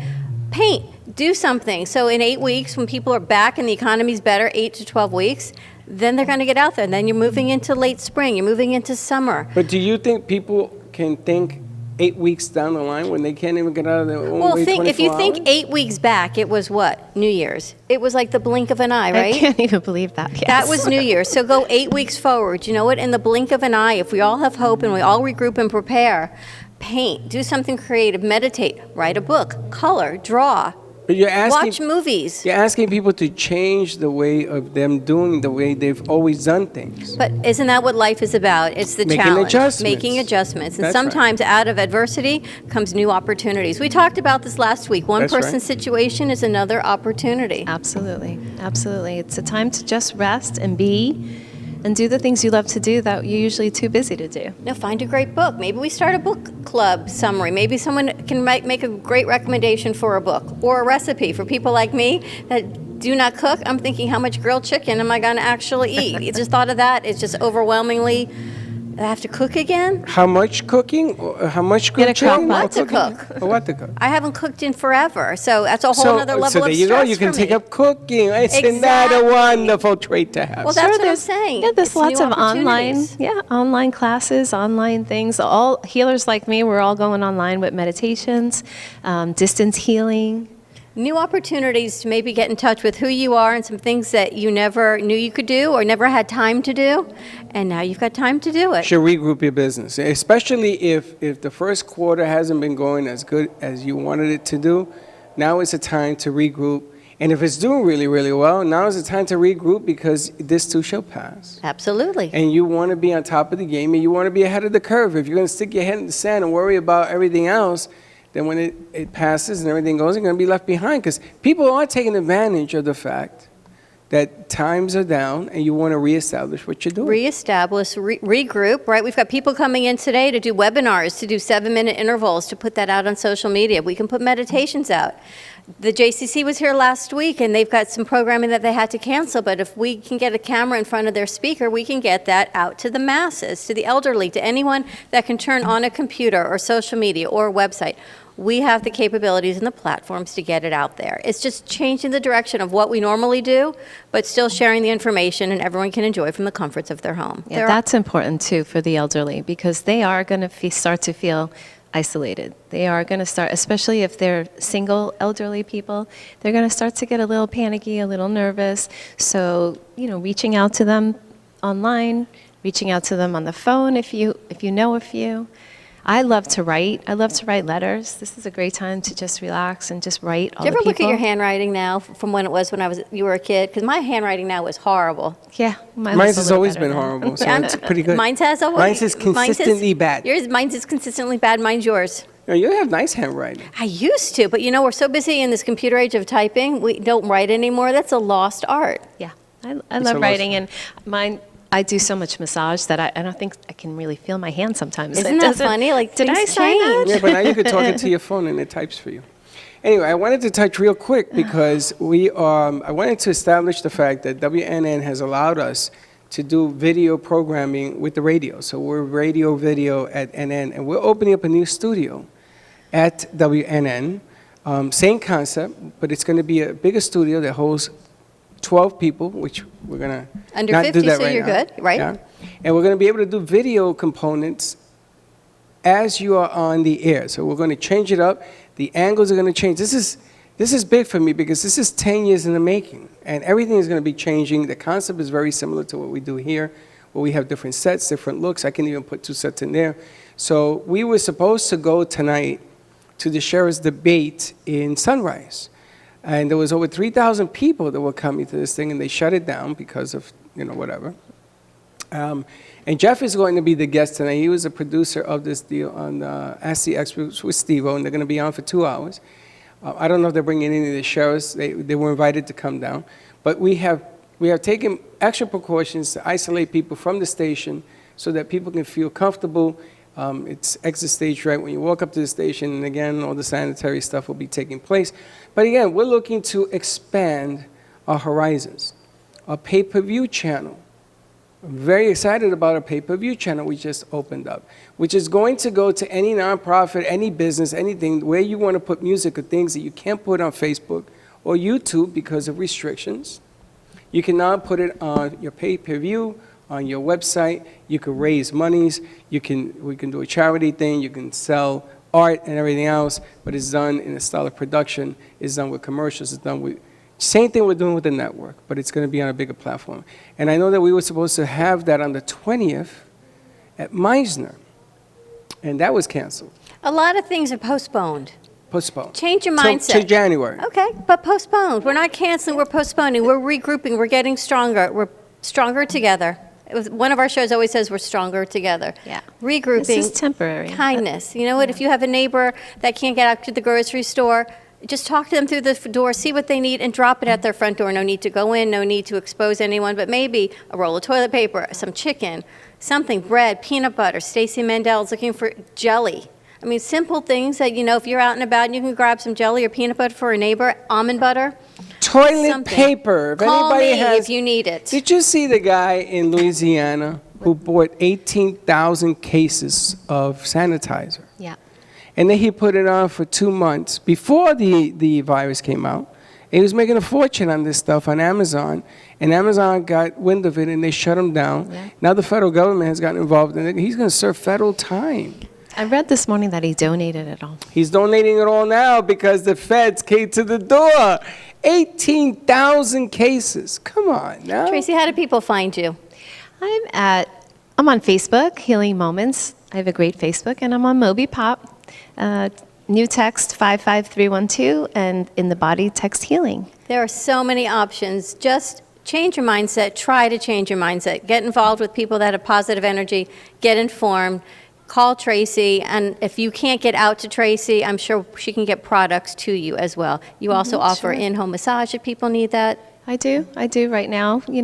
Paint. Do something. So in 8 weeks, when people are back and the economy's better, 8 to 12 weeks, then they're going to get out there. And then you're moving into late spring. You're moving into summer. But do you think people can think 8 weeks down the line when they can't even get out of their own Well, way if you 24 think hours? 8 weeks back, it was what? New Year's. It was like the blink of an eye, right? I can't even believe that. Yes. That was New Year's. So go 8 weeks forward. You know what? In the blink of an eye, if we all have hope and we all regroup and prepare, paint, do something creative, meditate, write a book, color, draw, But you're asking, Watch movies. You're asking people to change the way of them doing the way they've always done things. But isn't that what life is about? It's the Making challenge. adjustments. Making adjustments. And That's right. sometimes out of adversity comes new opportunities. We talked about this last week. One That's person's right. situation is another opportunity. Absolutely, absolutely. It's a time to just rest and be and do the things you love to do that you're usually too busy to do. No, find a great book. Maybe we start a book club summary. Maybe someone can make a great recommendation for a book or a recipe for people like me that do not cook. I'm thinking, how much grilled chicken am I going to actually eat? You just thought of that. It's just overwhelmingly, I have to cook again? How much cooking? How much Get a cooking? What to cook? Or what to cook? I haven't cooked in forever, so that's a whole other level so there of you stress go. You can for take me. up cooking. Isn't that a Exactly. wonderful trait to have? Well, that's what I'm saying. Yeah, there's It's new lots of online, opportunities. online classes, online things. All healers like me, we're all going online with meditations, distance healing. New opportunities to maybe get in touch with who you are and some things that you never knew you could do or never had time to do, and now you've got time to do it. Should regroup your business, especially if the first quarter hasn't been going as good as you wanted it to do. Now is the time to regroup. And if it's doing really, really well, now is the time to regroup because this too shall pass. Absolutely. And you want to be on top of the game and you want to be ahead of the curve. If you're going to stick your head in the sand and worry about everything else, then when it passes and everything goes, you're going to be left behind. Because people are taking advantage of the fact that times are down and you want to reestablish what you're doing. Reestablish, regroup, right? We've got people coming in today to do webinars, to do 7-minute intervals, to put that out on social media. We can put meditations out. The JCC was here last week, and they've got some programming that they had to cancel, but if we can get a camera in front of their speaker, we can get that out to the masses, to the elderly, to anyone that can turn on a computer or social media or a website. We have the capabilities and the platforms to get it out there. It's just changing the direction of what we normally do, but still sharing the information, and everyone can enjoy from the comforts of their home. Yeah, that's important too for the elderly because they are going to start to feel isolated. They are going to start, especially if they're single elderly people, they're going to start to get a little panicky, a little nervous. So, reaching out to them online, reaching out to them on the phone if you know a few. I love to write. I love to write letters. This is a great time to just relax and just write all Do you the ever people. look at your handwriting now from when it was when you were a kid? Because my handwriting now is horrible. Yeah, Mine has always been horrible, so it's pretty good. Mine's has always. Mine's is consistently bad. Mine's is consistently bad. Mine's yours. No, you have nice handwriting. I used to, but we're so busy in this computer age of typing, we don't write anymore. That's a lost art. Yeah, I It's love a writing, lost- and mine. I do so much massage that I don't think I can really feel my hand sometimes. Isn't It that doesn't- funny? Like, did I things sign that? change. Yeah, but now you could talk it to your phone and it types for you. Anyway, I wanted to touch real quick because I wanted to establish the fact that WNN has allowed us to do video programming with the radio. So we're radio video at NN, and we're opening up a new studio at WNN. Same concept, but it's going to be a bigger studio that holds 12 people, which we're going to Under not 50, do that so right you're now. good, right? Yeah. And we're going to be able to do video components as you are on the air. So we're going to change it up. The angles are going to change. This is big for me because this is 10 years in the making, and everything is going to be changing. The concept is very similar to what we do here, where we have different sets, different looks. I can even put 2 sets in there. So we were supposed to go tonight to the sheriff's debate in Sunrise. And there was over 3,000 people that were coming to this thing, and they shut it down because of, whatever. And Jeff is going to be the guest tonight. He was a producer of this deal on Ask the Experts with Steve-O, and they're going to be on for 2 hours. I don't know if they're bringing any of the sheriffs. They were invited to come down. But we have taken extra precautions to isolate people from the station so that people can feel comfortable. It's exit stage right when you walk up to the station, and again, all the sanitary stuff will be taking place. But again, we're looking to expand our horizons. A pay-per-view channel. I'm very excited about a pay-per-view channel we just opened up, which is going to go to any nonprofit, any business, anything where you want to put music or things that you can't put on Facebook or YouTube because of restrictions. You can now put it on your pay-per-view, on your website. You can raise monies. We can do a charity thing. You can sell art and everything else, but it's done in a style of production. It's done with commercials. It's done with same thing we're doing with the network, but it's going to be on a bigger platform. And I know that we were supposed to have that on the 20th at Meisner, and that was canceled. A lot of things are postponed. Postpone. Change your Till mindset. January. Okay, but postponed. We're not canceling, we're postponing. We're regrouping, we're getting stronger. We're stronger together. One of our shows always says we're stronger together. Yeah. Regrouping. This is temporary. Kindness. You know what? If you have a neighbor that can't get out to the grocery store, just talk to them through the door, see what they need, and drop it at their front door. No need to go in, no need to expose anyone, but maybe a roll of toilet paper, some chicken, something, bread, peanut butter. Stacey Mandel's looking for jelly. I mean, simple things that, if you're out and about and you can grab some jelly or peanut butter for a neighbor, almond butter. Toilet Something. paper. If Call anybody me has, if you need it. Did you see the guy in Louisiana who bought 18,000 cases of sanitizer? Yeah. And then he put it on for 2 months before the virus came out. And he was making a fortune on this stuff on Amazon. And Amazon got wind of it and they shut him down. Yeah. Now the federal government has gotten involved in it. He's going to serve federal time. I read this morning that he donated it all. He's donating it all now because the feds came to the door. 18,000 cases. Come on now. Tracy, how do people find you? I'm on Facebook, Healing Moments. I have a great Facebook, and I'm on Moby Pop. New text 55312, and in the body text healing. There are so many options. Just change your mindset. Try to change your mindset. Get involved with people that have positive energy. Get informed. Call Tracy, and if you can't get out to Tracy, I'm sure she can get products to you as well. You also offer in-home massage if people need that. I do right now. We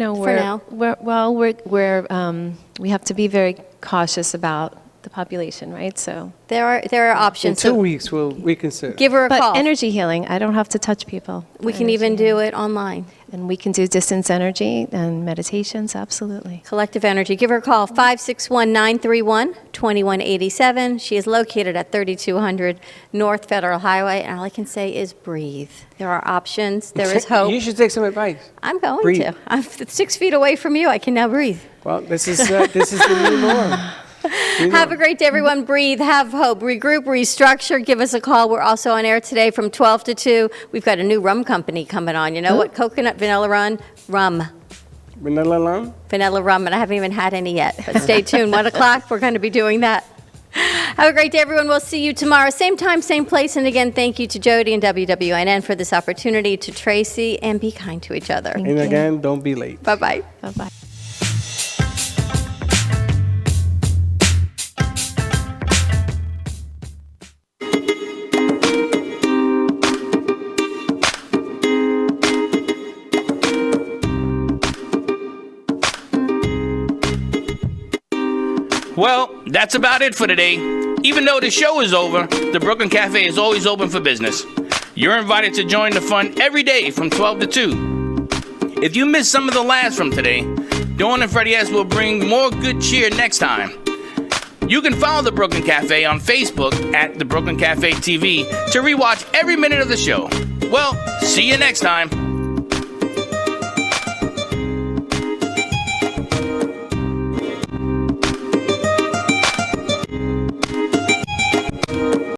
have to be very cautious about the population, right? So There are In options. 2 So weeks, we'll reconsider. give her a call. But energy healing, I don't have to touch people. We can even do it online. And we can do distance energy and meditations, absolutely. Collective Energy. Give her a call, 561-931-2187. She is located at 3200 North Federal Highway, and all I can say is breathe. There are options. There is hope. You should take some advice. I'm going Breathe. to. I'm 6 feet away from you. I can now breathe. Well, this is the new norm. Have a great day, everyone. Breathe, have hope, regroup, restructure. Give us a call. We're also on air today from 12 to 2. We've got a new rum company coming on. You know what? Coconut vanilla rum. Vanilla rum? Vanilla rum, and I haven't even had any yet. But stay tuned. 1 o'clock, we're going to be doing that. Have a great day, everyone. We'll see you tomorrow. Same time, same place. And again, thank you to Jody and WWNN for this opportunity, to Tracy, and be kind to each other. And again, don't be late. Bye-bye. Bye-bye. Well, that's about it for today. Even though the show is over, the Brooklyn Cafe is always open for business. You're invited to join the fun every day from 12 to 2. If you missed some of the laughs from today, Dawn and Freddie S. will bring more good cheer next time. You can follow the Brooklyn Cafe on Facebook at the Brooklyn Cafe TV to rewatch every minute of the show. Well, see you next time.